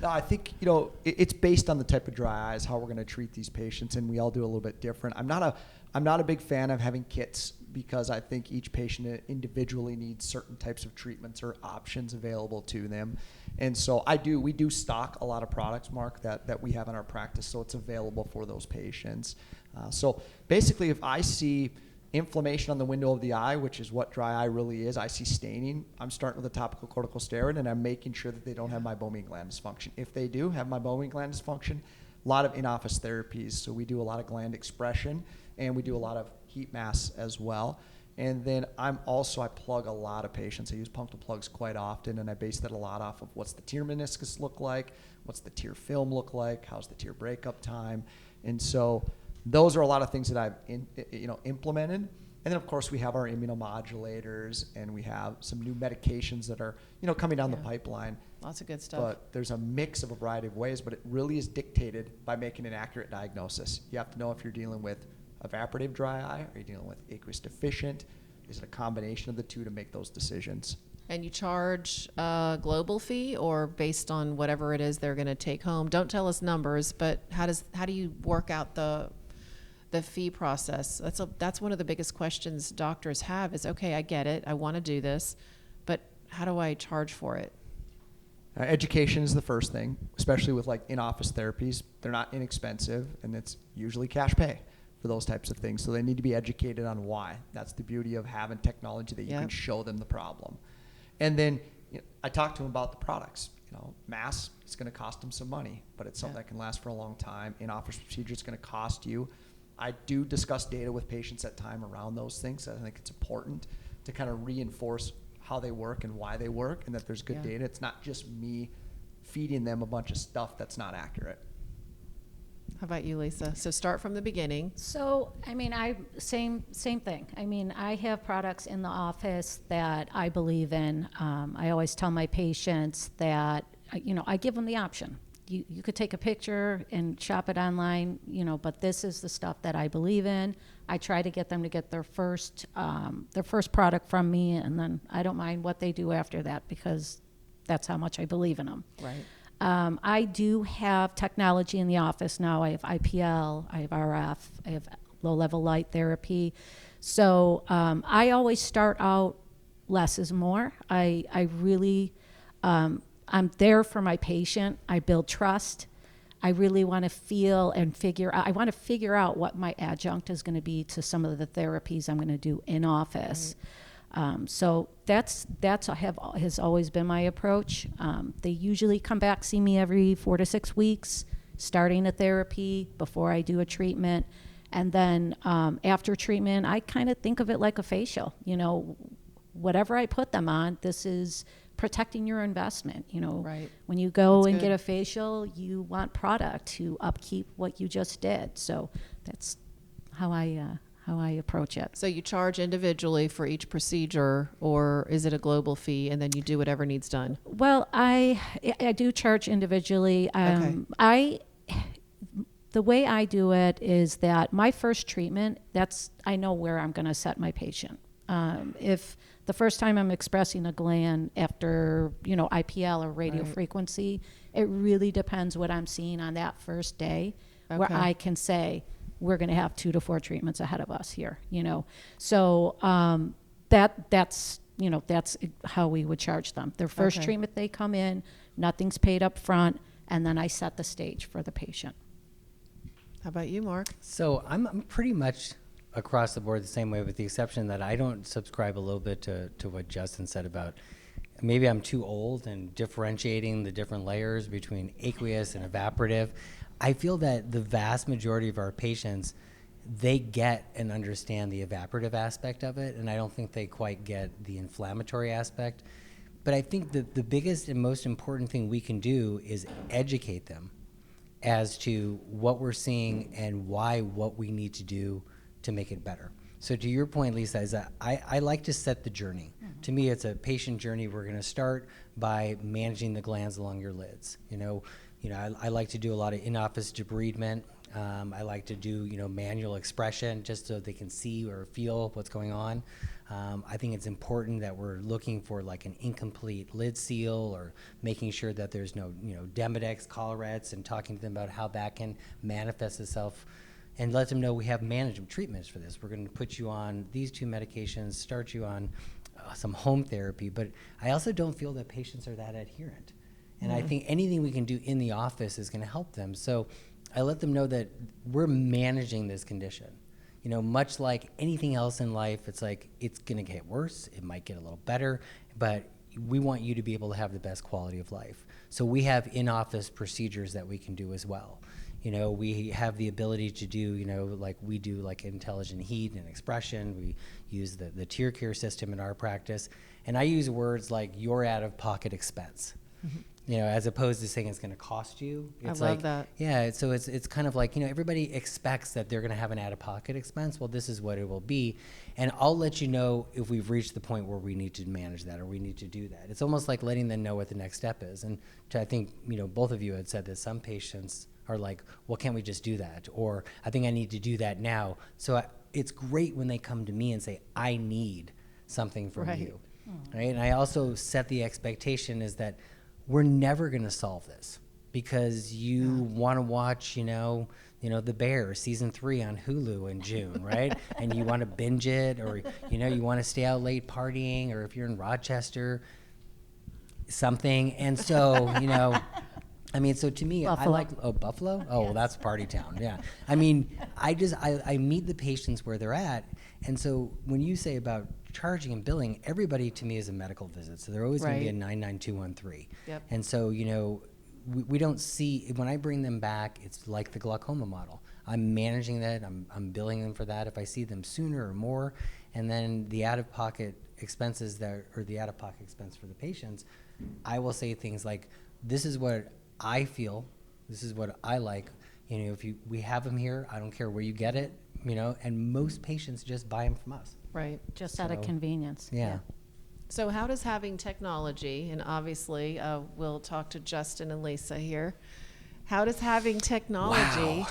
Speaker 2: No, I think, you know, it's based on the type of dry eyes, how we're going to treat these patients, and we all do a little bit different. I'm not a big fan of having kits, because I think each patient individually needs certain types of treatments or options available to them. And so we do stock a lot of products, Mark, that we have in our practice, so it's available for those patients. So basically, if I see inflammation on the window of the eye, which is what dry eye really is, I see staining, I'm starting with a topical corticosteroid, and I'm making sure that they don't have meibomian gland dysfunction. If they do have meibomian gland dysfunction, a lot of in-office therapies. So we do a lot of gland expression, and we do a lot of heat masks as well. And then I plug a lot of patients. I use punctal plugs quite often, and I base that a lot off of what's the tear meniscus look like, what's the tear film look like, how's the tear breakup time. And so those are a lot of things that I've implemented. And then, of course, we have our immunomodulators, and we have some new medications that are, coming down the pipeline.
Speaker 1: lots of good stuff.
Speaker 2: But there's a mix of a variety of ways, but it really is dictated by making an accurate diagnosis. You have to know if you're dealing with evaporative dry eye, are you dealing with aqueous deficient? Is it a combination of the two to make those decisions?
Speaker 1: And you charge a global fee, or based on whatever it is they're going to take home? Don't tell us numbers, but how do you work out the fee process? That's one of the biggest questions doctors have is, okay, I get it, I want to do this, but how do I charge for it?
Speaker 2: Education is the first thing, especially with like in-office therapies. They're not inexpensive, and it's usually cash pay for those types of things. So they need to be educated on why. That's the beauty of having technology, that you can show them the problem. And then I talk to them about the products. Mass, it's going to cost them some money, but it's something that can last for a long time. In-office procedure, it's going to cost you I do discuss data with patients at time around those things. I think it's important to kind of reinforce how they work and why they work, and that there's good data. It's not just me feeding them a bunch of stuff that's not accurate.
Speaker 1: How about you, Lisa? So start from the beginning.
Speaker 3: So, I mean, same thing. I mean, I have products in the office that I believe in. I always tell my patients that, I give them the option. You could take a picture and shop it online, but this is the stuff that I believe in. I try to get them to get their first product from me, and then I don't mind what they do after that, because that's how much I believe in them.
Speaker 1: Right.
Speaker 3: I do have technology in the office now. I have IPL, I have RF, I have low-level light therapy. So I always start out less is more. I really, I'm there for my patient. I build trust. I really want to feel and I want to figure out what my adjunct is going to be to some of the therapies I'm going to do in office. Right. So has always been my approach. They usually come back, see me every 4 to 6 weeks, starting a therapy before I do a treatment. And then after treatment, I kind of think of it like a facial. Whatever I put them on, this is protecting your investment.
Speaker 1: Right.
Speaker 3: When you go
Speaker 1: That's
Speaker 3: and
Speaker 1: good.
Speaker 3: get a facial, you want product to upkeep what you just did. So that's how I approach it.
Speaker 1: So you charge individually for each procedure, or is it a global fee and then you do whatever needs done?
Speaker 3: Well, I do charge individually.
Speaker 1: Okay.
Speaker 3: The way I do it is that my first treatment, I know where I'm going to set my patient. If the first time I'm expressing a gland after, IPL or radio frequency, it really depends what I'm seeing on that first day, where I can say, we're going to have 2 to 4 treatments ahead of us here, So that's how we would charge them. Their first treatment, they come in, nothing's paid up front, and then I set the stage for the patient.
Speaker 1: How about you, Mark?
Speaker 4: So I'm pretty much across the board the same way, with the exception that I don't subscribe a little bit to what Justin said about maybe I'm too old and differentiating the different layers between aqueous and evaporative. I feel that the vast majority of our patients, they get and understand the evaporative aspect of it, and I don't think they quite get the inflammatory aspect. But I think that the biggest and most important thing we can do is educate them as to what we're seeing and why, what we need to do to make it better. So to your point, Lisa, is that I like to set the journey. Mm-hmm. To me, it's a patient journey. We're going to start by managing the glands along your lids. I like to do a lot of in-office debridement. I like to do, manual expression just so they can see or feel what's going on. I think it's important that we're looking for like an incomplete lid seal, or making sure that there's no, Demodex, collarettes, and talking to them about how that can manifest itself, and let them know we have management treatments for this. We're going to put you on these 2 medications, start you on some home therapy. But I also don't feel that patients are that adherent. And I think anything we can do in the office is going to help them. So I let them know that we're managing this condition. Much like anything else in life, it's like it's going to get worse. It might get a little better, but we want you to be able to have the best quality of life. So we have in-office procedures that we can do as well. We have the ability to do, like we do like intelligent heat and expression. We use the tear care system in our practice. And I use words like your out-of-pocket expense. Mm-hmm. As opposed to saying it's going to cost you. It's
Speaker 1: I love that.
Speaker 4: Yeah, so it's kind of like, everybody expects that they're going to have an out-of-pocket expense. Well, this is what it will be. And I'll let you know if we've reached the point where we need to manage that or we need to do that. It's almost like letting them know what the next step is. And I think, both of you had said that some patients are like, well, can't we just do that? Or I think I need to do that now. So it's great when they come to me and say, I need something from you. Right? And I also set the expectation is that we're never going to solve this because you want to watch, The Bear season 3 on Hulu in June, right? And you want to binge it, or you want to stay out late partying, or if you're in Rochester, something. And so, so to me,
Speaker 3: Buffalo.
Speaker 4: I like Buffalo. Oh, well, that's party town. Yeah. I meet the patients where they're at, and so when you say about charging and billing, everybody to me is a medical visit, so they're always going to be a 99213.
Speaker 1: Yep.
Speaker 4: And so we don't see, when I bring them back, it's like the glaucoma model. I'm managing that, I'm billing them for that if I see them sooner or more, and then the out-of-pocket expenses the out-of-pocket expense for the patients, I will say things like, this is what I feel, this is what I like, if we have them here, I don't care where you get it, and most patients just buy them from us.
Speaker 1: Right.
Speaker 3: Just out of convenience.
Speaker 4: Yeah.
Speaker 1: So how does having technology, and obviously we'll talk to Justin and Lisa here, how does having technology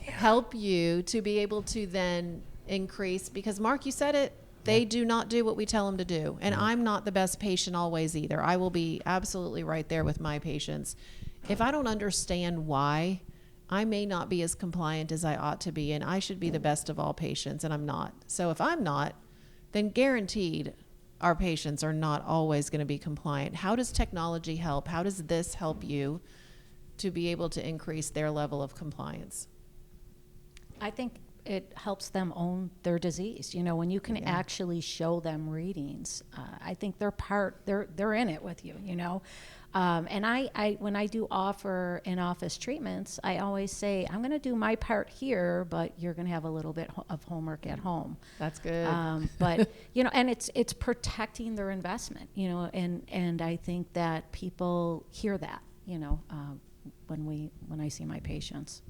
Speaker 1: help you to be able to then increase, because Mark, you said it, they do not do what we tell them to do. And I'm not the best patient always either. I will be absolutely right there with my patients. If I don't understand why, I may not be as compliant as I ought to be, and I should be the best of all patients, and I'm not. So if I'm not, then guaranteed our patients are not always going to be compliant. How does technology help? How does this help you to be able to increase their level of compliance?
Speaker 3: I think it helps them own their disease. When you can actually show them readings, I think they're in it with you, And I when I do offer in-office treatments, I always say, I'm going to do my part here, but you're going to have a little bit of homework at home.
Speaker 1: That's good.
Speaker 3: But, and it's protecting their investment, and I think that people hear that, when I see my patients.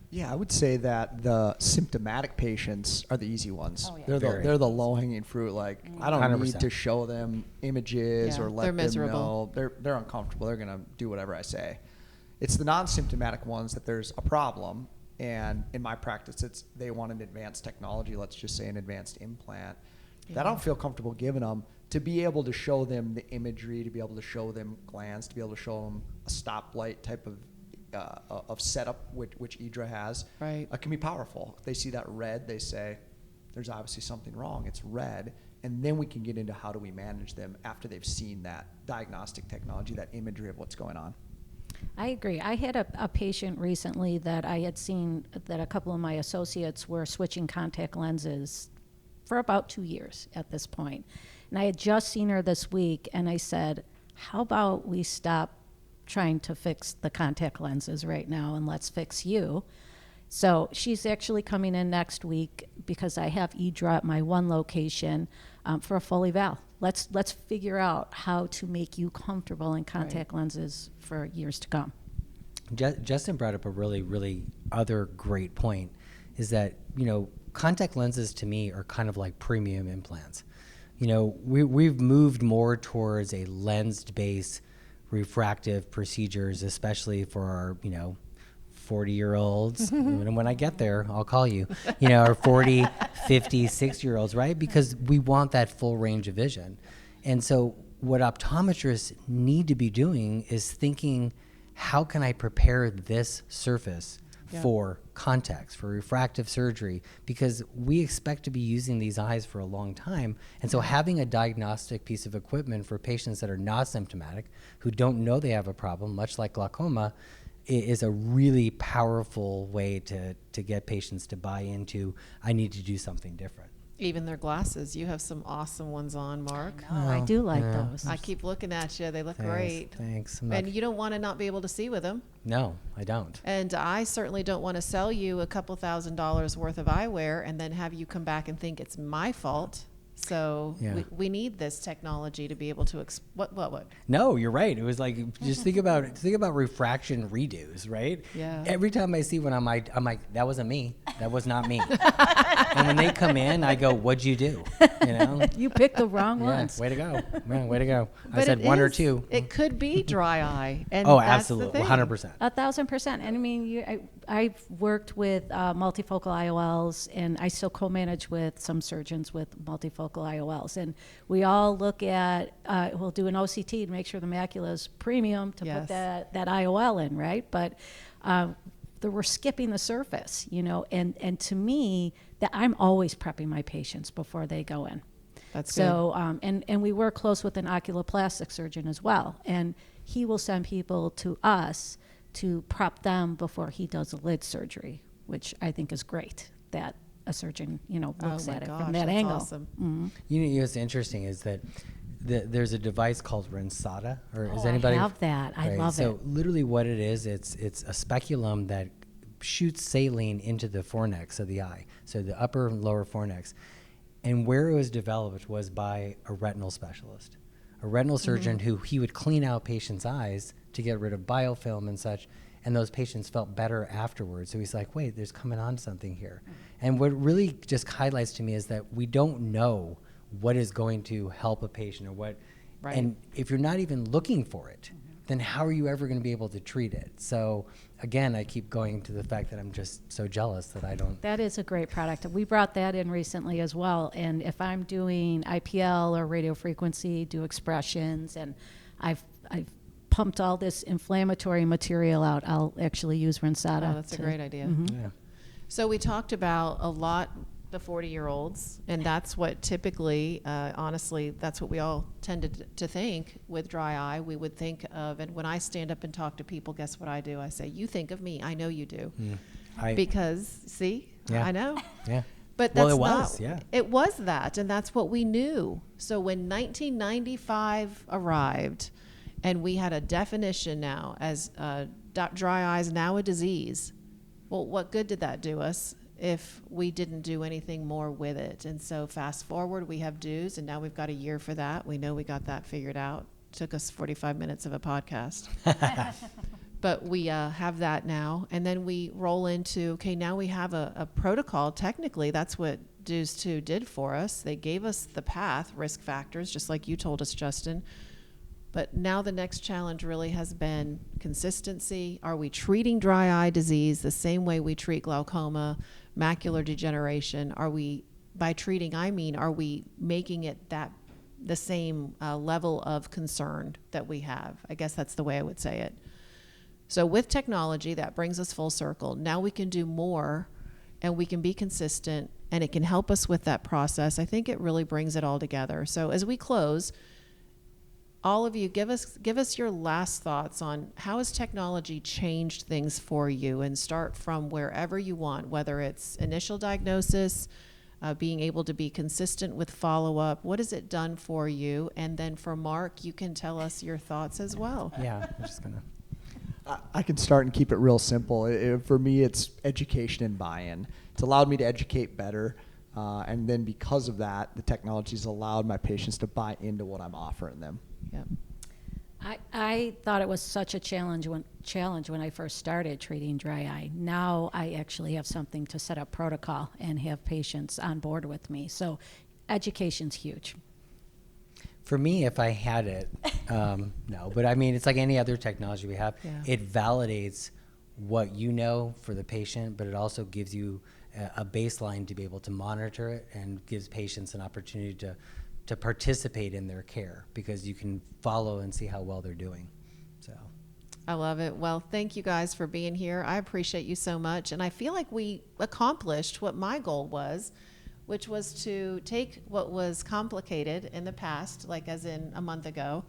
Speaker 2: Yeah, I would say that the symptomatic patients are the easy ones.
Speaker 3: Oh, yeah.
Speaker 2: They're the low-hanging fruit. Like, I don't
Speaker 4: 100%.
Speaker 2: need to show them images or let
Speaker 1: they're
Speaker 2: them
Speaker 1: miserable.
Speaker 2: know. They're uncomfortable. They're going to do whatever I say. It's the non-symptomatic ones that there's a problem. And in my practice, they want an advanced technology, let's just say an advanced implant, that I don't feel comfortable giving them, to be able to show them the imagery, to be able to show them glands, to be able to show them a stoplight type of setup which IDRA has.
Speaker 1: Right.
Speaker 2: Can be powerful. If they see that red, they say, there's obviously something wrong. It's red. And then we can get into how do we manage them after they've seen that diagnostic technology, that imagery of what's going on.
Speaker 3: I agree. I had a patient recently that I had seen that a couple of my associates were switching contact lenses for about 2 years at this point. And I had just seen her this week, and I said, how about we stop trying to fix the contact lenses right now and let's fix you. So she's actually coming in next week because I have IDRA at my one location for a full eval. Let's figure out how to make you comfortable in contact lenses for years to come.
Speaker 4: Justin brought up a really, really other great point, is that, contact lenses to me are kind of like premium implants. We've moved more towards a lens-based refractive procedures, especially for our, 40-year-olds. And when I get there, I'll call you, our 40, 50, 60-year-olds, right? Because we want that full range of vision. And so what optometrists need to be doing is thinking, how can I prepare this surface for contacts, for refractive surgery, because we expect to be using these eyes for a long time. And so having a diagnostic piece of equipment for patients that are not symptomatic, who don't know they have a problem, much like glaucoma, is a really powerful way to get patients to buy into, I need to do something different.
Speaker 1: Even their glasses. You have some awesome ones on, Mark.
Speaker 3: I do like those.
Speaker 1: I keep looking at you. They look great.
Speaker 4: Thanks.
Speaker 1: And you don't want to not be able to see with them.
Speaker 4: No, I don't.
Speaker 1: And I certainly don't want to sell you a couple $1,000s worth of eyewear and then have you come back and think it's my fault. So we need this technology to be able to what?
Speaker 4: No, you're right. It was like, just think about refraction redos, right?
Speaker 1: Yeah.
Speaker 4: Every time I see one, I'm like, that wasn't me. That was not me. And when they come in, I go, what'd you do?
Speaker 3: You picked the wrong ones.
Speaker 4: Way to go. Man, way to go. I
Speaker 1: But
Speaker 4: said
Speaker 1: it
Speaker 4: one or
Speaker 1: is-
Speaker 4: two.
Speaker 1: It could be dry eye. And
Speaker 4: Oh,
Speaker 1: that's the
Speaker 4: absolutely.
Speaker 1: thing.
Speaker 4: 100%.
Speaker 3: 1,000%. And I mean, I've worked with multifocal IOLs, and I still co-manage with some surgeons with multifocal IOLs. And we all look at, we'll do an OCT to make sure the macula is premium to put that IOL in, right? But we're skipping the surface, and to me, that I'm always prepping my patients before they go in.
Speaker 1: That's
Speaker 3: so, and we work close with an oculoplastic surgeon as well, and he will send people to us to prep them before he does a lid surgery, which I think is great that a surgeon, looks at it from that angle.
Speaker 1: Awesome.
Speaker 3: Mm-hmm.
Speaker 4: What's interesting is that there's a device called Rensata, or is
Speaker 3: Oh,
Speaker 4: anybody?
Speaker 3: I have that. I
Speaker 4: Right,
Speaker 3: love
Speaker 4: so
Speaker 3: it.
Speaker 4: literally what it is, it's a speculum that shoots saline into the fornix of the eye, so the upper and lower fornix. And where it was developed was by a retinal specialist, a retinal surgeon who he would clean out patients' eyes to get rid of biofilm and such, and those patients felt better afterwards. So he's like, wait, there's coming on something here. And what really just highlights to me is that we don't know what is going to help a patient or what,
Speaker 1: Right.
Speaker 4: and if you're not even looking for it, then how are you ever going to be able to treat it? So again, I keep going to the fact that I'm just so jealous that I don't.
Speaker 3: That is a great product. We brought that in recently as well. And if I'm doing IPL or radio frequency, do expressions, and I've pumped all this inflammatory material out, I'll actually use Rensata.
Speaker 1: Oh, that's a great idea.
Speaker 4: Yeah.
Speaker 1: So we talked about a lot the 40-year-olds, and that's what typically, honestly, that's what we all tend to think with dry eye. We would think of, and when I stand up and talk to people, guess what I do? I say, you think of me. I know you do. Because, see,
Speaker 4: Yeah.
Speaker 1: I know.
Speaker 4: Yeah.
Speaker 1: But
Speaker 4: Well,
Speaker 1: that's
Speaker 4: it was,
Speaker 1: not,
Speaker 4: yeah.
Speaker 1: it was that, and that's what we knew. So when 1995 arrived, and we had a definition now as dry eye is now a disease, well, what good did that do us if we didn't do anything more with it? And so fast forward, we have dues, and now we've got a year for that. We know we got that figured out. Took us 45 minutes of a podcast. But we have that now. And then we roll into, okay, now we have a protocol. Technically, that's what dues 2 did for us. They gave us the path, risk factors, just like you told us, Justin. But now the next challenge really has been consistency. Are we treating dry eye disease the same way we treat glaucoma, macular degeneration? Are we, by treating, I mean, are we making it the same level of concern that we have? I guess that's the way I would say it. So with technology, that brings us full circle. Now we can do more, and we can be consistent, and it can help us with that process. I think it really brings it all together. So as we close, all of you, give us your last thoughts on how has technology changed things for you, and start from wherever you want, whether it's initial diagnosis, being able to be consistent with follow-up. What has it done for you? And then for Marc, you can tell us your thoughts as well.
Speaker 4: Yeah, I'm just going to.
Speaker 2: I can start and keep it real simple. For me, it's education and buy-in. It's allowed me to educate better. And then because of that, the technology's allowed my patients to buy into what I'm offering them.
Speaker 1: Yep.
Speaker 3: I thought it was such a challenge when I first started treating dry eye. Now I actually have something to set up protocol and have patients on board with me. So education's huge.
Speaker 4: For me, if I had it, no. But I mean, it's like any other technology we have.
Speaker 1: Yeah.
Speaker 4: It validates what you know for the patient, but it also gives you a baseline to be able to monitor it, and gives patients an opportunity to participate in their care, because you can follow and see how well they're doing. So
Speaker 1: I love it. Well, thank you guys for being here. I appreciate you so much. And I feel like we accomplished what my goal was, which was to take what was complicated in the past, like as in a month ago,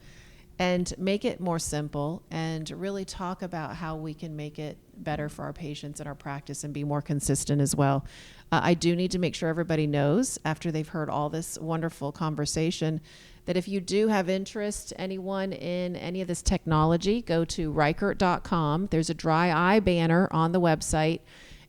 Speaker 1: and make it more simple, and really talk about how we can make it better for our patients in our practice and be more consistent as well. I do need to make sure everybody knows, after they've heard all this wonderful conversation, that if you do have interest, anyone in any of this technology, go to Reichert.com. There's a dry eye banner on the website,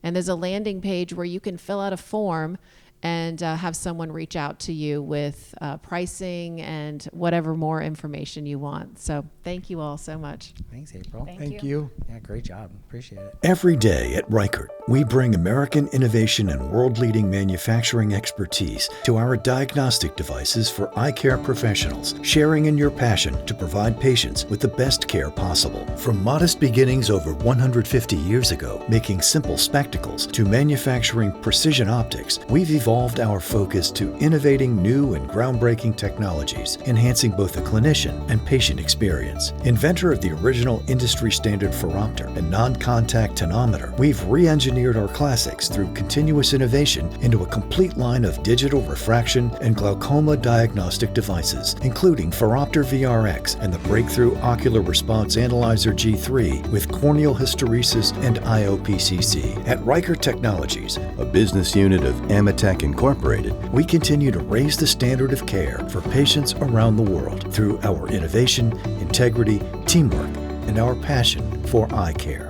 Speaker 1: and there's a landing page where you can fill out a form and have someone reach out to you with pricing and whatever more information you want. So thank you all so much.
Speaker 4: thanks, April.
Speaker 2: Thank you.
Speaker 4: Yeah, great job. Appreciate it.
Speaker 5: Every day at Reichert, we bring American innovation and world-leading manufacturing expertise to our diagnostic devices for eye care professionals, sharing in your passion to provide patients with the best care possible. From modest beginnings over 150 years ago, making simple spectacles, to manufacturing precision optics, we've evolved our focus to innovating new and groundbreaking technologies, enhancing both the clinician and patient experience. Inventor of the original industry-standard phoropter and non-contact tonometer, we've re-engineered our classics through continuous innovation into a complete line of digital refraction and glaucoma diagnostic devices, including Phoropter VRX and the breakthrough Ocular Response Analyzer G3 with corneal hysteresis and IOPCC. At Reichert Technologies, a business unit of Amatec Medtronic Incorporated, we continue to raise the standard of care for patients around the world through our innovation, integrity, teamwork, and our passion for eye care.